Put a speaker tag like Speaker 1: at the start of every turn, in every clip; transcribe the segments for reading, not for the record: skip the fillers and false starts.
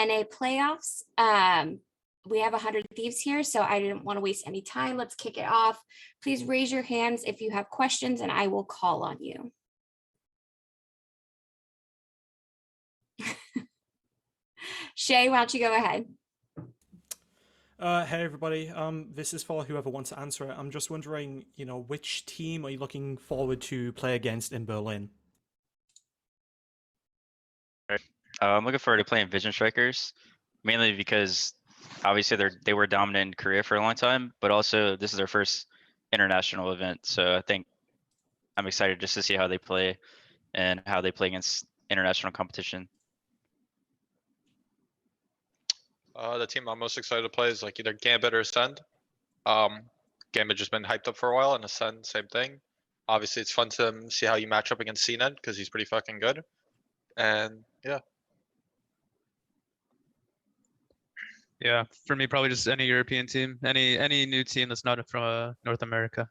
Speaker 1: NA playoffs. We have 100 Thieves here, so I didn't want to waste any time. Let's kick it off. Please raise your hands if you have questions, and I will call on you. Shay, why don't you go ahead?
Speaker 2: Hey everybody, this is for whoever wants to answer it. I'm just wondering, which team are you looking forward to play against in Berlin?
Speaker 3: I'm looking forward to playing Vision Strikers, mainly because obviously they were dominant in Korea for a long time, but also this is their first international event, so I think I'm excited just to see how they play and how they play against international competition.
Speaker 4: The team I'm most excited to play is like either Gambit or Ascend. Gambit just been hyped up for a while, and Ascend, same thing. Obviously, it's fun to see how you match up against CNED because he's pretty fucking good. And yeah.
Speaker 5: Yeah, for me, probably just any European team, any new team that's not from North America.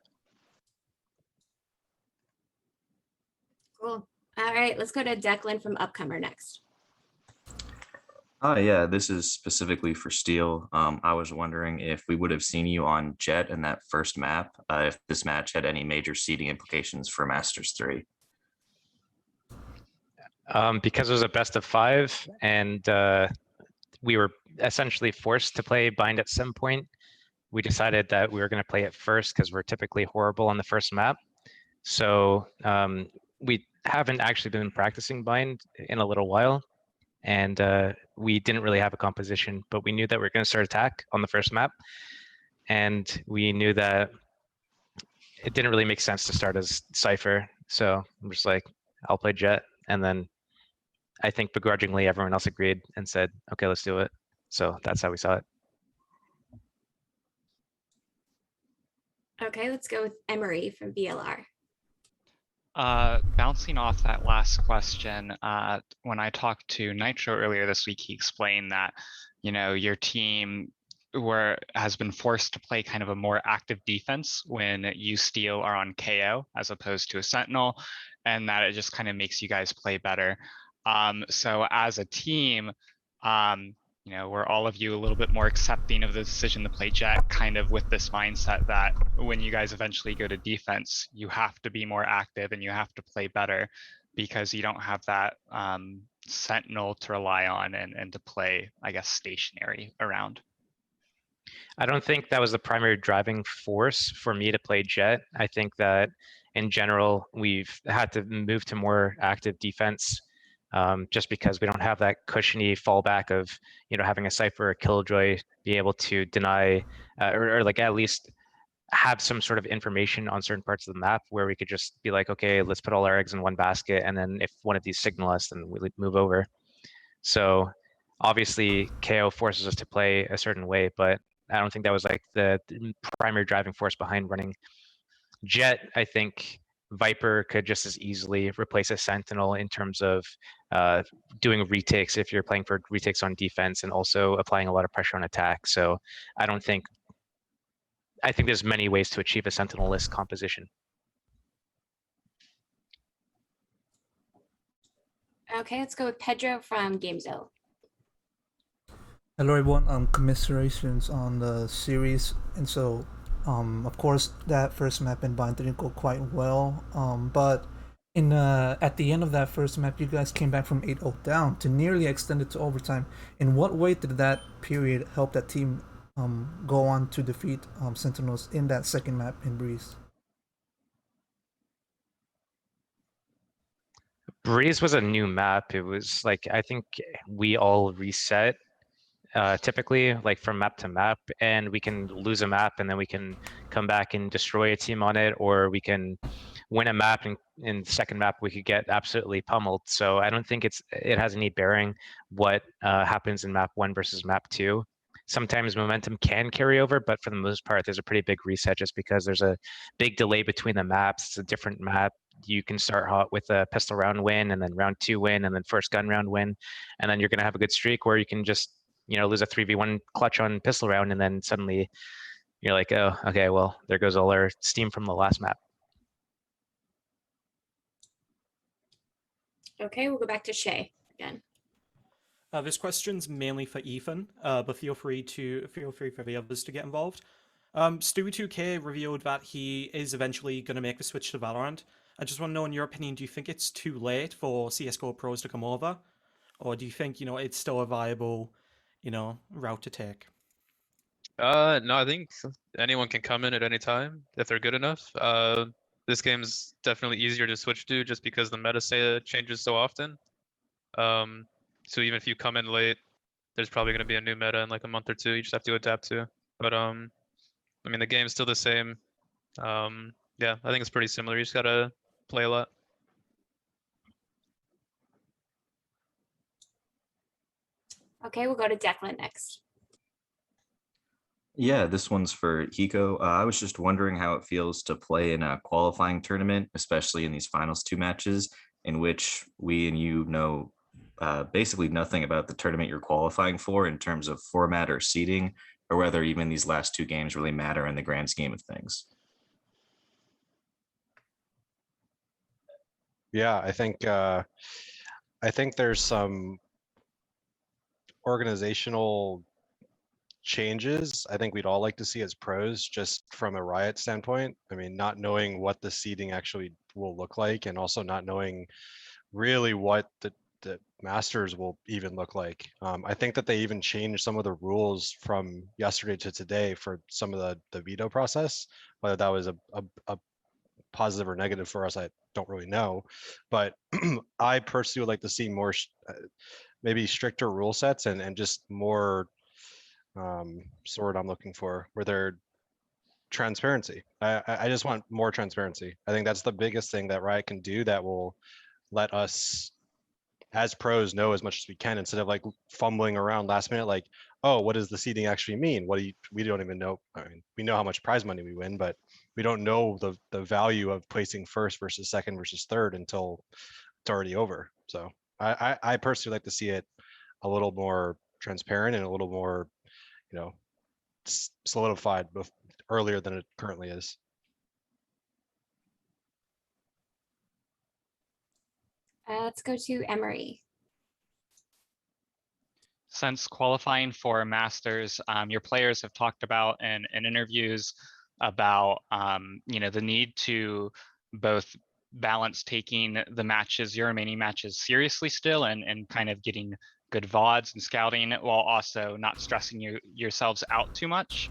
Speaker 1: Cool. All right, let's go to Declan from Upcomer next.
Speaker 6: Yeah, this is specifically for Steel. I was wondering if we would have seen you on Jet in that first map, if this match had any major seeding implications for Masters 3.
Speaker 7: Because it was a best of 5 and we were essentially forced to play bind at some point, we decided that we were going to play it first because we're typically horrible on the first map. So we haven't actually been practicing bind in a little while, and we didn't really have a composition, but we knew that we were going to start attack on the first map, and we knew that it didn't really make sense to start as Cypher. So I'm just like, I'll play Jet, and then I think begrudgingly everyone else agreed and said, okay, let's do it. So that's how we saw it.
Speaker 1: Okay, let's go with Emery from VLR.
Speaker 8: Bouncing off that last question, when I talked to Nitro earlier this week, he explained that, your team has been forced to play kind of a more active defense when you Steel are on KO as opposed to a Sentinel, and that it just kind of makes you guys play better. So as a team, were all of you a little bit more accepting of the decision to play Jet, kind of with this mindset that when you guys eventually go to defense, you have to be more active and you have to play better because you don't have that Sentinel to rely on and to play, I guess, stationary around?
Speaker 7: I don't think that was the primary driving force for me to play Jet. I think that in general, we've had to move to more active defense. Just because we don't have that cushiony fallback of having a Cypher or Killjoy be able to deny or like at least have some sort of information on certain parts of the map where we could just be like, okay, let's put all our eggs in one basket, and then if one of these signal us, then we move over. So obviously KO forces us to play a certain way, but I don't think that was like the primary driving force behind running Jet. I think Viper could just as easily replace a Sentinel in terms of doing retakes if you're playing for retakes on defense and also applying a lot of pressure on attack. So I think there's many ways to achieve a Sentinel-less composition.
Speaker 1: Okay, let's go with Pedro from GameZone.
Speaker 9: Hello everyone, commiserations on the series, and so of course that first map in Bind didn't go quite well, but at the end of that first map you guys came back from 8-0 down to nearly extend it to overtime. In what way did that period help that team go on to defeat Sentinels in that second map in Breeze?
Speaker 7: Breeze was a new map. It was like, I think we all reset typically like from map to map, and we can lose a map and then we can come back and destroy a team on it, or we can win a map and in the second map we could get absolutely pummeled. So I don't think it has any bearing what happens in map 1 versus map 2. Sometimes momentum can carry over, but for the most part there's a pretty big reset just because there's a big delay between the maps. It's a different map. You can start hot with a pistol round win, and then round 2 win, and then first gun round win, and then you're going to have a good streak where you can just lose a 3v1 clutch on pistol round, and then suddenly you're like, oh, okay, well, there goes all our steam from the last map.
Speaker 1: Okay, we'll go back to Shay again.
Speaker 2: This question's mainly for Ethan, but feel free for the others to get involved. Stewie2K revealed that he is eventually going to make the switch to Valorant. I just want to know, in your opinion, do you think it's too late for CS:GO pros to come over, or do you think it's still a viable, route to take?
Speaker 5: No, I think anyone can come in at any time if they're good enough. This game's definitely easier to switch to just because the meta changes so often. So even if you come in late, there's probably going to be a new meta in like a month or two. You just have to adapt to. But I mean, the game's still the same. Yeah, I think it's pretty similar. You just gotta play a lot.
Speaker 1: Okay, we'll go to Declan next.
Speaker 6: Yeah, this one's for Hiko. I was just wondering how it feels to play in a qualifying tournament, especially in these finals 2 matches, in which we and you know basically nothing about the tournament you're qualifying for in terms of format or seeding, or whether even these last 2 games really matter in the grand scheme of things.
Speaker 10: Yeah, I think there's some organizational changes I think we'd all like to see as pros, just from a Riot standpoint. I mean, not knowing what the seeding actually will look like, and also not knowing really what the Masters will even look like. I think that they even changed some of the rules from yesterday to today for some of the veto process. Whether that was a positive or negative for us, I don't really know. But I personally would like to see more, maybe stricter rule sets, and just more sword I'm looking for, where they're transparency. I just want more transparency. I think that's the biggest thing that Riot can do that will let us as pros know as much as we can, instead of like fumbling around last minute, like, oh, what does the seeding actually mean? We don't even know. I mean, we know how much prize money we win, but we don't know the value of placing first versus second versus third until it's already over. So I personally like to see it a little more transparent and a little more, solidified earlier than it currently is.
Speaker 1: Let's go to Emery.
Speaker 8: Since qualifying for Masters, your players have talked about in interviews about the need to both balance taking the matches, your remaining matches, seriously still, and kind of getting good VODs and scouting, while also not stressing yourselves out too much.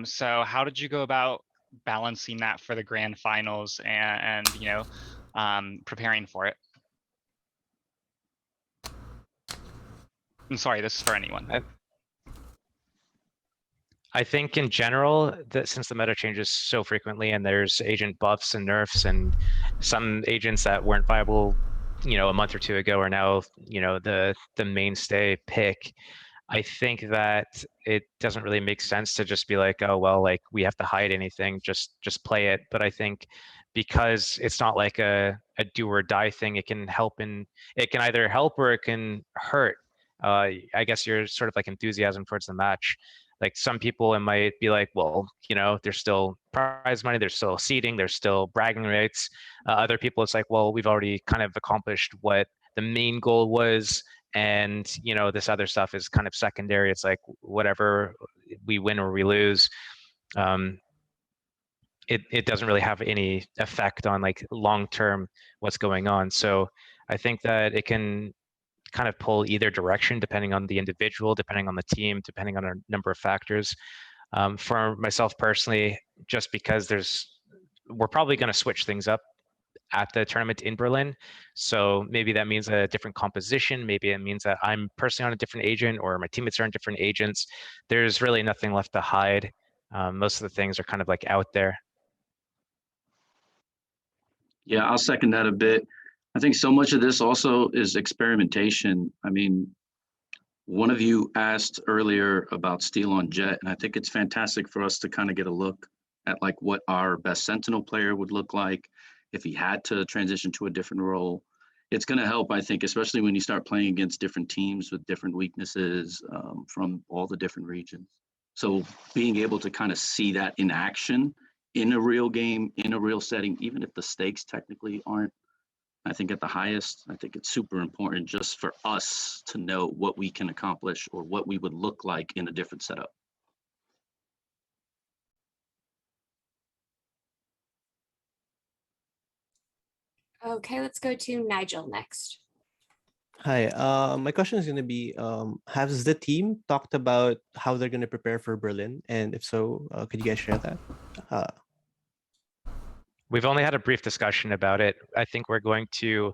Speaker 8: So how did you go about balancing that for the grand finals and preparing for it? I'm sorry, this is for anyone.
Speaker 7: I think in general, that since the meta changes so frequently and there's agent buffs and nerfs, and some agents that weren't viable, a month or 2 ago are now, the mainstay pick. I think that it doesn't really make sense to just be like, oh, well, like we have to hide anything, just play it. But I think because it's not like a do or die thing, it can either help or it can hurt. I guess you're sort of like enthusiasm towards the match. Like some people, it might be like, well, there's still prize money, there's still seeding, there's still bragging rights. Other people, it's like, well, we've already kind of accomplished what the main goal was, and this other stuff is kind of secondary. It's like whatever we win or we lose, it doesn't really have any effect on like long term what's going on. So I think that it can kind of pull either direction depending on the individual, depending on the team, depending on a number of factors. For myself personally, just because we're probably going to switch things up at the tournament in Berlin. So maybe that means a different composition. Maybe it means that I'm personally on a different agent or my teammates are on different agents. There's really nothing left to hide. Most of the things are kind of like out there.
Speaker 11: Yeah, I'll second that a bit. I think so much of this also is experimentation. I mean, one of you asked earlier about Steel on Jet, and I think it's fantastic for us to kind of get a look at like what our best Sentinel player would look like if he had to transition to a different role. It's going to help, I think, especially when you start playing against different teams with different weaknesses from all the different regions. So being able to kind of see that in action in a real game, in a real setting, even if the stakes technically aren't I think at the highest, I think it's super important just for us to know what we can accomplish or what we would look like in a different setup.
Speaker 1: Okay, let's go to Nigel next.
Speaker 12: Hi, my question is going to be, has the team talked about how they're going to prepare for Berlin? And if so, could you guys share that?
Speaker 7: We've only had a brief discussion about it. I think we're going to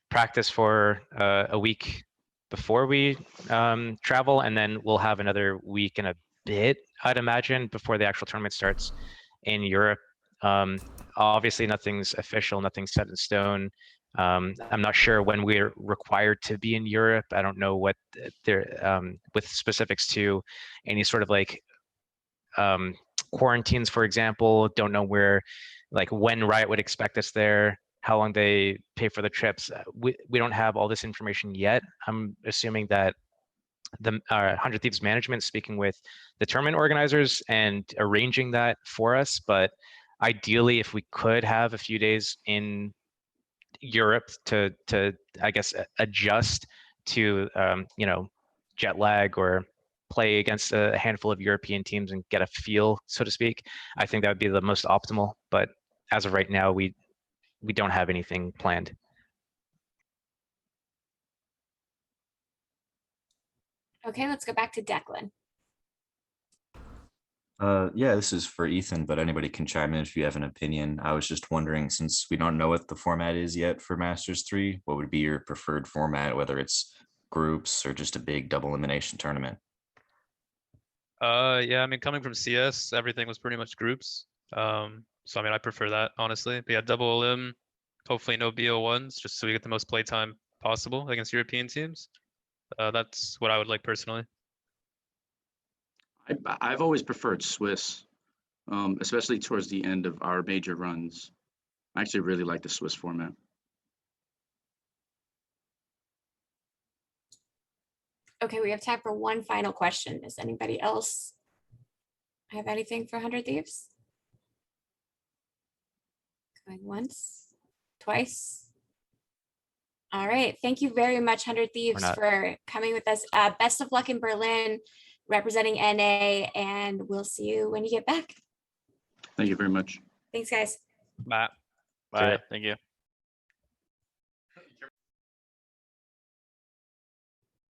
Speaker 7: practice for a week before we travel, and then we'll have another week and a bit, I'd imagine, before the actual tournament starts in Europe. Obviously, nothing's official, nothing's set in stone. I'm not sure when we're required to be in Europe. I don't know what there with specifics to any sort of like quarantines, for example. Don't know where, like when Riot would expect us there, how long they pay for the trips. We don't have all this information yet. I'm assuming that the 100 Thieves management speaking with the tournament organizers and arranging that for us. But ideally, if we could have a few days in Europe to I guess adjust to you know, jet lag or play against a handful of European teams and get a feel, so to speak, I think that would be the most optimal. But as of right now, we don't have anything planned.
Speaker 1: Okay, let's go back to Declan.
Speaker 6: Yeah, this is for Ethan, but anybody can chime in if you have an opinion. I was just wondering, since we don't know what the format is yet for Masters 3, what would be your preferred format, whether it's groups or just a big double elimination tournament?
Speaker 5: Yeah, I mean, coming from CS, everything was pretty much groups. So I mean, I prefer that, honestly. But yeah, double elim, hopefully no BO1s, just so we get the most playtime possible against European teams. That's what I would like personally.
Speaker 11: I've always preferred Swiss, especially towards the end of our major runs. I actually really like the Swiss format.
Speaker 1: Okay, we have time for one final question. Does anybody else have anything for 100 Thieves? Going once, twice. All right, thank you very much, 100 Thieves,
Speaker 7: not.
Speaker 1: for coming with us. Best of luck in Berlin, representing NA, and we'll see you when you get back.
Speaker 11: Thank you very much.
Speaker 1: Thanks, guys.
Speaker 5: Matt.
Speaker 3: Bye. Thank you.